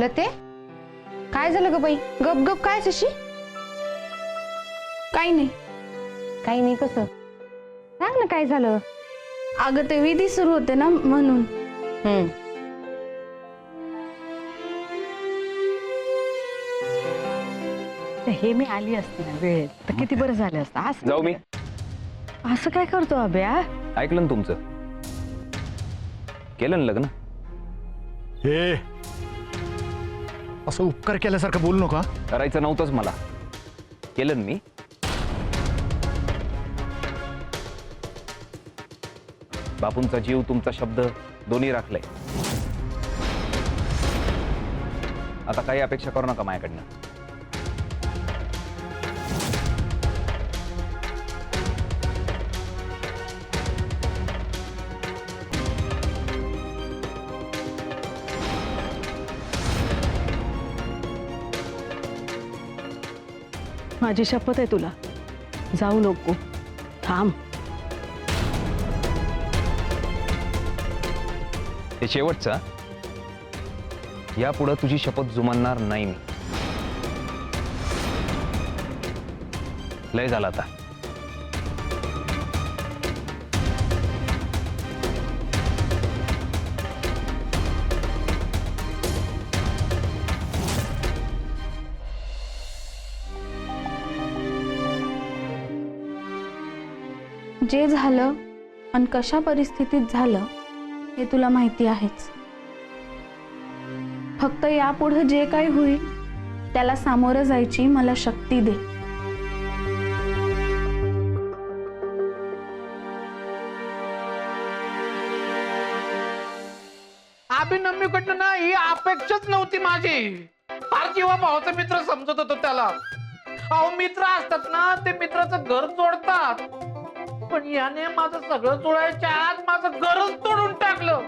लते काय झालं ग बाई? गप गप काय शशी? काही नाही. काही नाही कसं? सांग ना काय झालं? अगं ते विधी सुरू होते ना म्हणून. हे मी आली असती ना वेळेत तर किती बरं झालं असतं. असं जाऊ मी? असं काय करतो अभ्या? ऐकलं ना तुमचं? केलं ना लग्न? हे असं उपकार केल्यासारखं बोलू नका. करायचं नव्हतंच मला. केलं ना मी. बापूंचा जीव तुमचा शब्द दोन्ही राखलाय. आता काही अपेक्षा करू नका माझ्याकडनं. माझी शपथ आहे तुला, जाऊ नको, थांब. ते शेवटचा. यापुढे तुझी शपथ जुमानणार नाही मी. लय झाला आता. जे झालं आणि कशा परिस्थितीत झालं हे तुला माहिती आहेच. फक्त यापुढे जे काही होईल त्याला सामोरं जायची मला शक्ती दे. अभिनम्यूकडनं ना ही अपेक्षाच नव्हती माझी. फार जीवा भावाचा मित्र समजत होतो त्याला. अहो मित्र असतात ना ते मित्राचं घर तोडतात, पण याने माझं सगळं तोडायच्या आत माझं घरच तोडून टाकलं.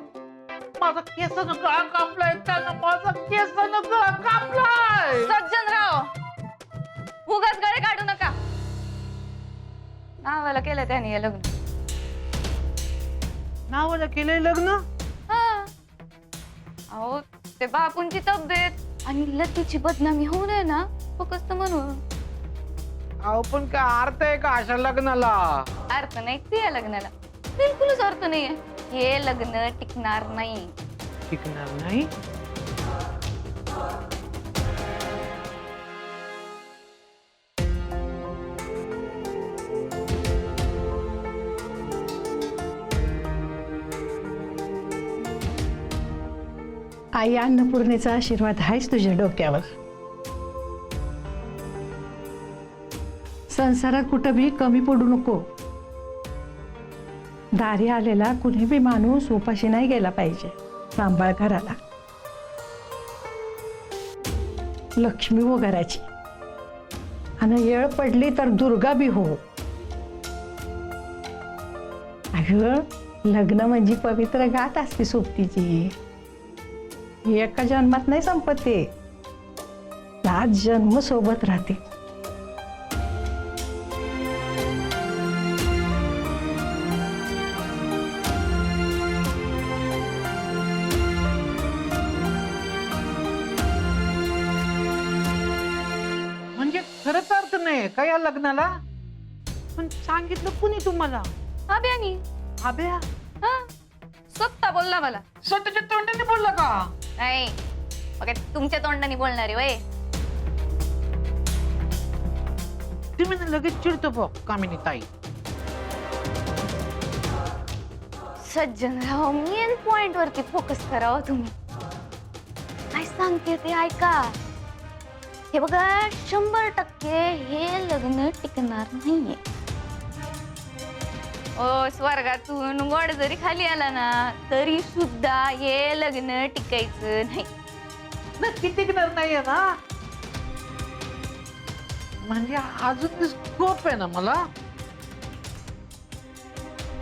माझा केसानं गळा कापलाय त्यानं. माझा केसानं गळा कापलाय. सज्जनराव उगाच गळे काढू नका. नावाला केलं त्याने हे लग्न. नावाला केलंय लग्न? अहो ते बापूंची तब्येत आणि लतीची बदनामी होऊ नये ना फक्त म्हणून. अहो पण काय अर्थ आहे का अशा लग्नाला? अर्थ नाही ते या लग्नाला. बिलकुलच अर्थ नाहीये. हे लग्न टिकणार नाही. टिकणार नाही? आई अन्नपूर्णेचा आशीर्वाद आहेच तुझ्या डोक्यावर. संसारात कुठं बी कमी पडू नको. दारी आलेला कुणी बी माणूस उपाशी नाही गेला पाहिजे. सांभाळ घराला. लक्ष्मी हो घराची. आणि येळ पडली तर दुर्गा बी हो. अगं लग्न म्हणजे पवित्र गाठ असते सोबतीची. एका जन्मात नाही संपत ते. 7 जन्म सोबत राहते. म्हणजे खरंच अर्थ नाही का या लग्नाला? पण सांगितलं कुणी तुम्हाला? अभ्यानी. अभ्या स्वतः बोलला मला. स्वतःच्या तोंडाने बोलला का? नाही मग तुमच्या तोंडाने बोलणारे वय. तुम्ही ना लगेच चिडतो बघ कामिनी ताई. सज्जनराव मेन पॉइंट वरती फोकस करावं तुम्ही. काय सांगते ते ऐका. हे बघा 100% हे लग्न टिकणार नाहीये. ओ स्वर्गातून वड जरी खाली आला ना तरी सुद्धा हे लग्न टिकायचं नाही. नक्की टिकणार नाहीये ना? म्हणजे अजून स्कोप आहे ना मला?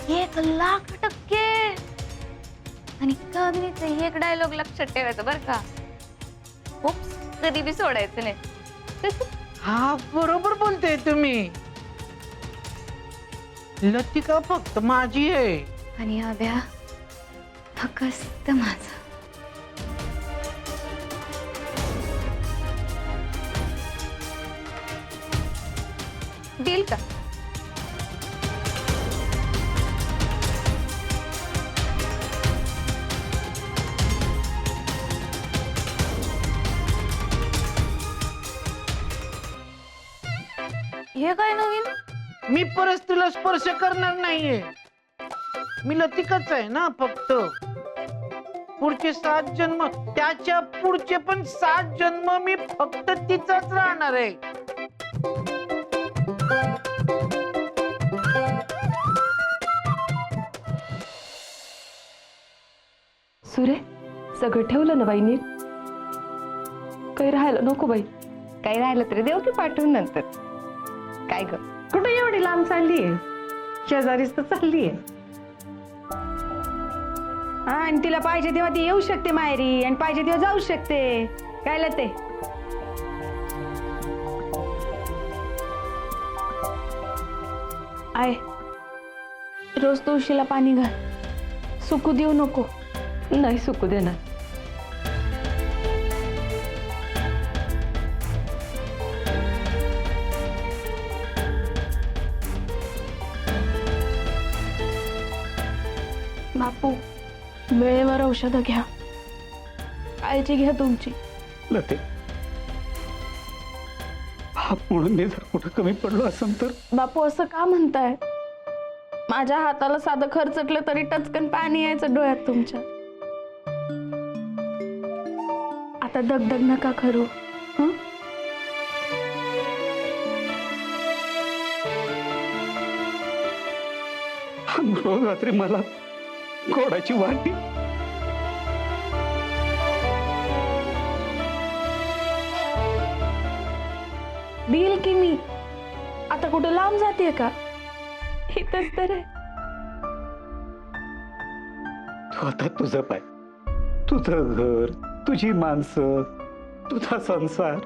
1,00,000%. आणि कधीच एक डायलॉग लक्षात ठेवायचं बर का. ओप्स कधी बी सोडायचं नाही. हा बरोबर बोलते तुम्ही. लतिका फक्त माझी आहे. आणि अभ्या फक्त माझा. डील का? हे काय नवीन? मी परस्त्रीला स्पर्श करणार नाहीये. मी लतिकच आहे ना फक्त. पुढचे 7 जन्म, त्याच्या पुढचे पण 7 जन्म मी फक्त तिचाच राहणार आहे. सुरे, सगळं ठेवलं ना बाई नीट? काही राहायला नको बाई. काही राहिलं तरी देऊ की पाठवून नंतर. काय ग, कुठं एवढी लांब चाललीये? शेजारीच तर चाललीये. हा, आणि तिला पाहिजे तेव्हा ती येऊ शकते माहेरी, आणि पाहिजे तेव्हा जाऊ शकते. काय ते आय, रोज तुळशीला पाणी घाल, सुकू देऊ नको. नाही सुकू देणार. बापू, वेळेवर औषधं घ्या, काळजी घ्या तुमची. लते, बाप म्हणून मी जर कुठं कमी पडलो असेल तर बापू असं का म्हणताय? माझ्या हाताला साधं खरचटलं तरी टचकन पाणी यायचं डोळ्यात तुमच्या. आता दगदग नका करू. हं? रोज रात्री मला घोडाची वाटी देईल की मी. आता कुठं लांब जाते का? इथंच तर आहे. तू आता तुझं पाय, तुझं घर, तुझी माणसं, तुझा संसार.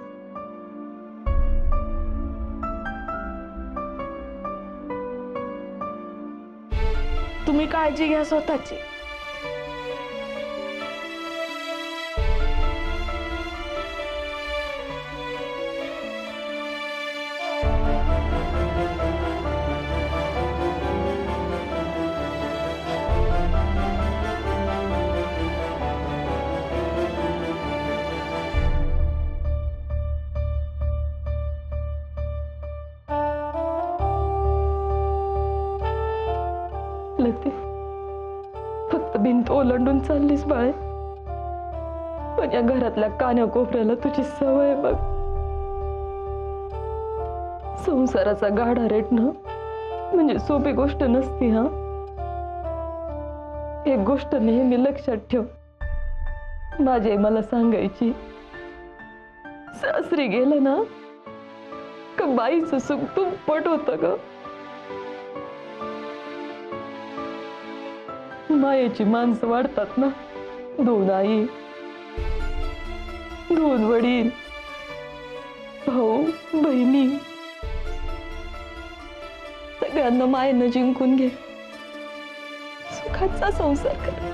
तुम्ही काळजी घ्या स्वतःची. लते, फक्त भिंत ओलांडून चाललीस बाळे, पण या घरातल्या कान्या कोपऱ्याला तुझी सवय बघ. संसाराचा गाडा रेटणं म्हणजे सोपी गोष्ट नसती. हा, एक गोष्ट नेहमी लक्षात ठेव. माझी आई मला सांगायची, सासरी गेलं ना का बाईचं सुख दुप्पट होतं ग. मायेची माणसं वाढतात ना, 2 आई, 2 वडील, भाऊ बहिणी, सगळ्यांना मायेनं जिंकून घे, सुखाचा संसार कर.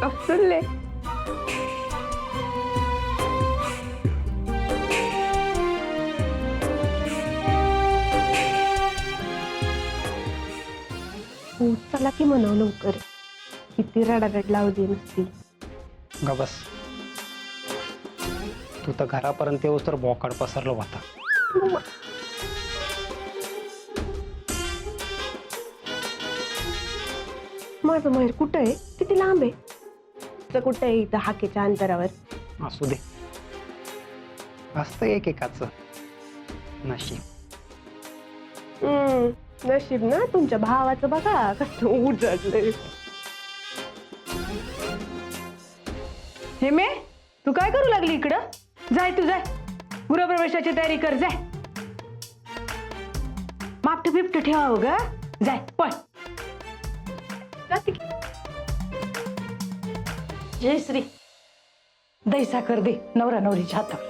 अफसरले चला की म्हणावं लवकर. किती रडारड लावली नसती. ग बस, तू तर घरापर्यंत येऊस तर बोकाड पसरलो होता. माझं माहेर कुठं आहे? किती लांब आहे? तर कुठं आहे? इथं हाकेच्या अंतरावर. असू दे, असतं एकेकाचं नशीब. नशीब ना तुमच्या भावाचं बघा कसं उजडलंय. हे मे तू काय करू लागली इकडं? जाय तू जाय, गृहप्रवेशाची तयारी कर जाय. मापट बिपट ठेवावं ग, जाय पळ. जाते की. जय श्री. दही साखर दे नवरा नवरीच्या हातावर.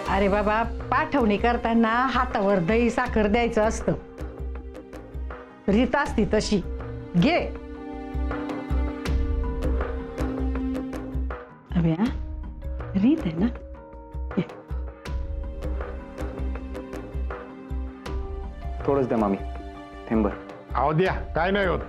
अरे बाबा, पाठवणी करताना हातावर दही साखर द्यायचं असतं. रीत असती तशी. घे. अभ्या, रीत आहे ना. घे. थोडंच द्या मामी, थेंबर. अहो द्या, काय नाही होत.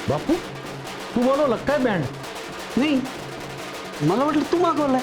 बापू तू बोलवलं काय बँड? नाही, मला वाटलं तू मागवलाय.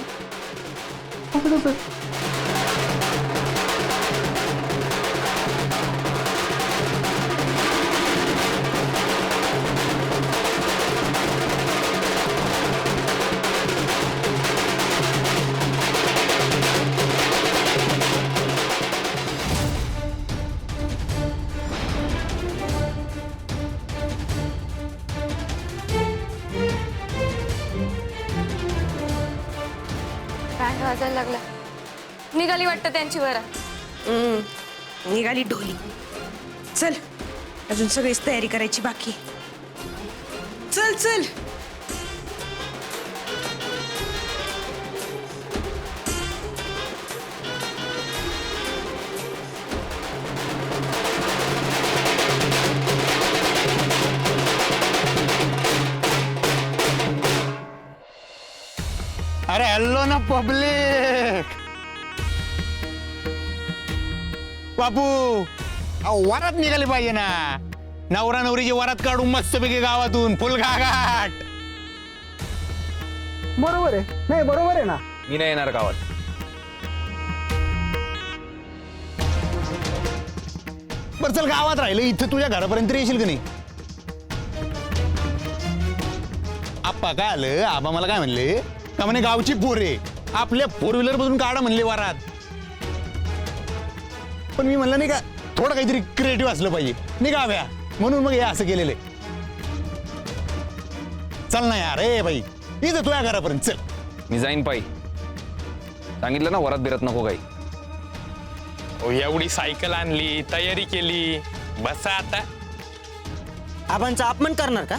बँड वाजायला लागला. निघाली वाटतं त्यांची वरा. निघाली ढोली. चल अजून सगळीच तयारी करायची बाकी. चल चल. अरे हॅलो ना पब्लिक. बापू अहो वरात निघाली पाहिजे ना. नवरा नवरीची वरात काढून मस्तपैकी गावातून फुल घाट. बरोबर आहे. नाही बरोबर आहे ना. मी नाही येणार गावात. बरं चल गावात राहिलं, इथं तुझ्या घरापर्यंत येशील का नाही? आप्पा काय आलं, आबा मला काय म्हणले का म्हणे गावची पोरे आपल्या फोर व्हीलर मधून काढा म्हणले वरात. पण मी म्हणलं नाही का थोडं काहीतरी क्रिएटिव्ह असलं पाहिजे नाही का व्या, म्हणून मग हे असं केलेलं आहे. चल ना यार. ए बाई इथं तुझ्या घरापर्यंत चल. मी जाईन पायी. सांगितलं ना वरात बिरत नको काही. एवढी सायकल आणली, तयारी केली, बसा आता. आबांचा अपमान करणार का?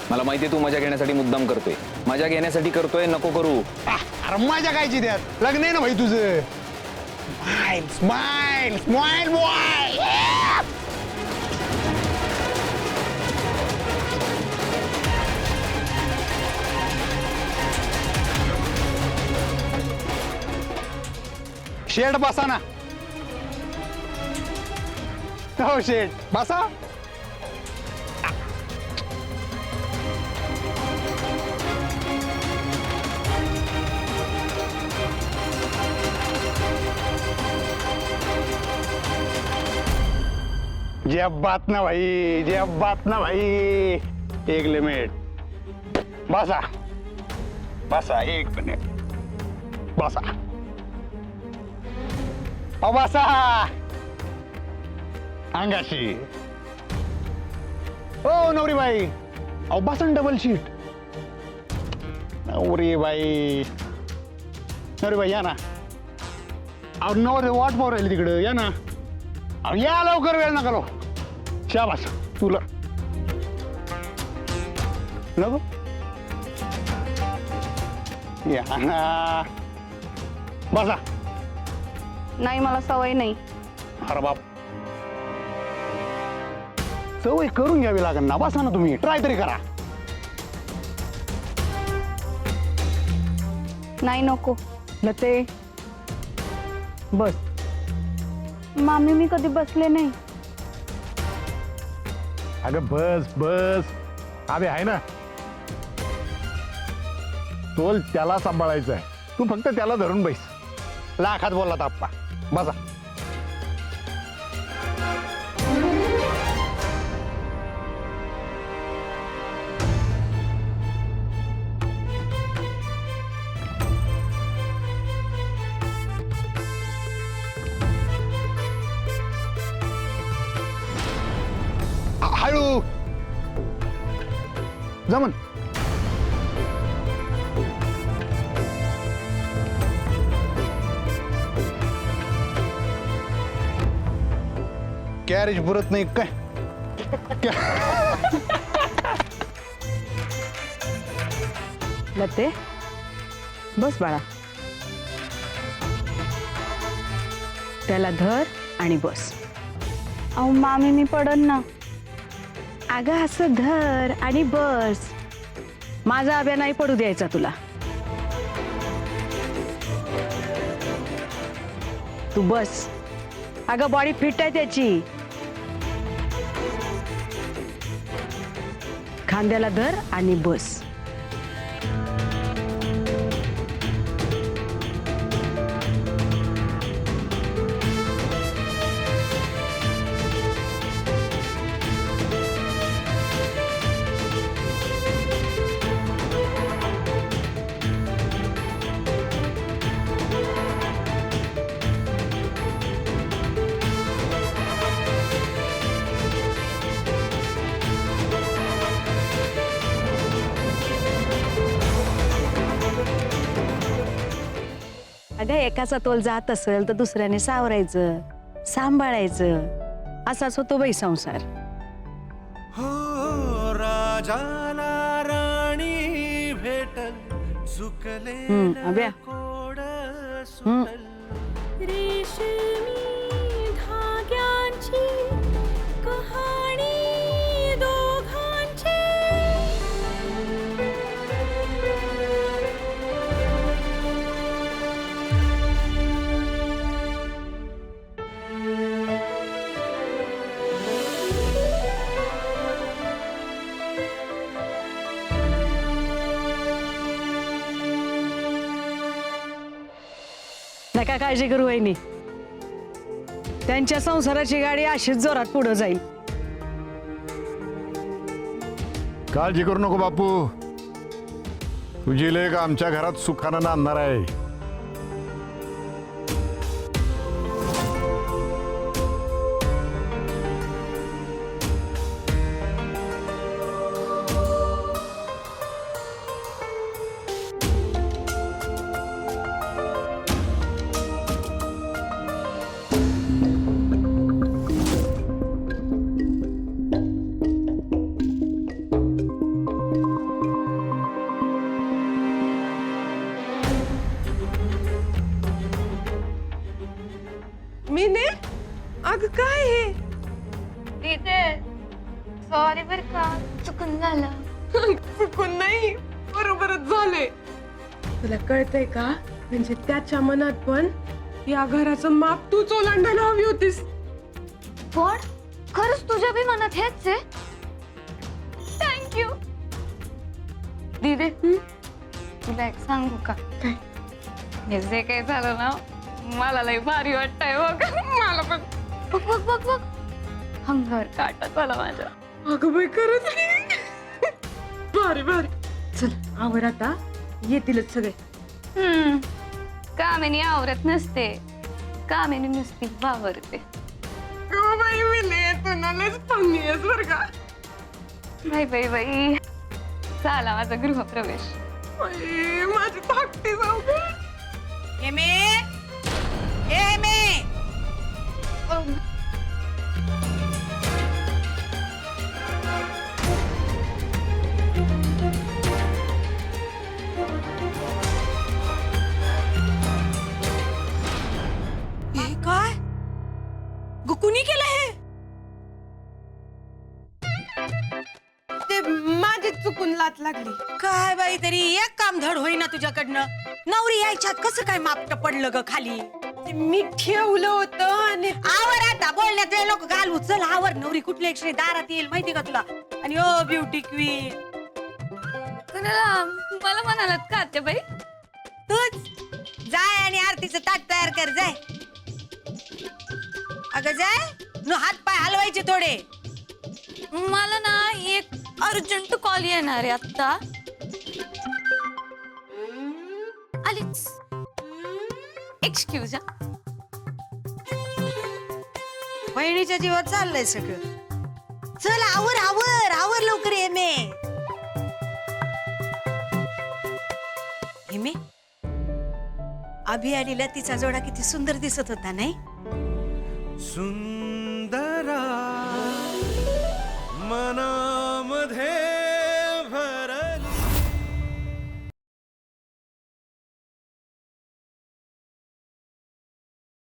मला माहितीये तू मजा घेण्यासाठी मुद्दाम करतोय. मजा घेण्यासाठी करतोय, नको करू. अरे मजा कायची त्यात, लग्न आहे ना भाई तुझं. Smile smile smile boy. Shed बसा ना. हो शेड बसा. जब बात ना भाई, जब बात ना भाई. एक लिमिट. बसा बसा, एक मिनिट बसा. अहो बसा अंगाशी. ओ नवरी बाई, अहो बसा डबल शीट. अरे बाई, अरे बाई या ना. अहो नवरे वाट पाहू राहिली तिकडं, या ना. अहो या लवकर, वेळ नका लो. शाबास तुला नको या ना. बसा. नाही, मला सवय नाही. अरे बाप, सवय करून घ्यावी लागेल ना. बसा ना तुम्ही, ट्राय तरी करा. नाही, नको. लते बस. मामी मी कधी बसले नाही. अगं बस बस, अबे आहे ना. तोल त्याला सांभाळायचं आहे, तू फक्त त्याला धरून बैस. लाखात बोलला आप्पा. बसा. हळू जमन. कॅरेज पुरत नाही काय? लते बस बाळा. त्याला धर आणि बस. अहो मामी मी पडन ना. अगं असं धर आणि बस. माझा अभ्या नाही पडू द्यायचा तुला. तू बस. अगं बॉडी फिट आहे त्याची. खांद्याला धर आणि बस. अगं एकाचा तोल जात असेल तर दुसऱ्याने सावरायचं, सांभाळायचं. असाच होतो बाई संसार. हो राजाला राणी भेटल, झुकले अभ्या. कोड सुटल. रेशमी धाग्यांची कहाणी दोघांची. नका काळजी करू वहिनी. त्यांच्या संसाराची गाडी अशीच जोरात पुढे जाईल. काळजी करू नको बापू, तुझी लेक आमच्या घरात सुखानं नांदणार आहे. मीने अगं काय हे? दीदी सॉरी बर का, चुकून झालं. चुकून नाही, बरोबरच झाले. तुला कळतंय का? म्हणजे त्याच्या मनात पण या घराचं माप तूच ओलांडायला हवी होतीस. पण खरंच तुझ्या बी मनात हेच आहे. थँक्यू दीदी. तुला एक सांगू का? काय? हे जे काही झालं ना, मला लई भारी वाटतंय बघ. मला पण बघ बघ बघ बघ, अंगावर काटाच आला माझ्या. अगं बाई खरंच भारी भारी. चल आवर आता, येतीलच सगळे. कामेनी आवरत नसते, कामेनी नुसती वावरते. बाई मिले तुलाच फंगी आहेस बरं का. बाई बाई बाई, झाला माझा गृहप्रवेश. माझी धाकटी जाऊ हे काय कुणी केलं हे? ते माझी चुकून लात लागली. काय बाई तरी एक काम धड होईना तुझ्याकडनं. नवरी यायच्यात कसं काय मापट पडलं ग खाली? ते मी ठेवलं होतं आणि आवर आता बोलण्यात वेळ लोक घालू. चल आवर, नवरी कुठल्या क्षणी दारात येईल माहिती का तुला? आणि ओ ब्युटी क्वीन, मला म्हणालात का आत्याबाई? तूच जाय आणि आरतीचं ताट तयार कर जाय. अगं जाय, न हात पाय हलवायचे थोडे. मला ना एक अर्जंट कॉल येणार आहे आता. आलीच. एक्सक्यूज. बहिणीच्या जीवात चाललंय सगळं. चल आवर आवर आवर लवकर एमे. हेमे, अभि आणि लतीचा जोडा किती सुंदर दिसत होता नाही? सुंदर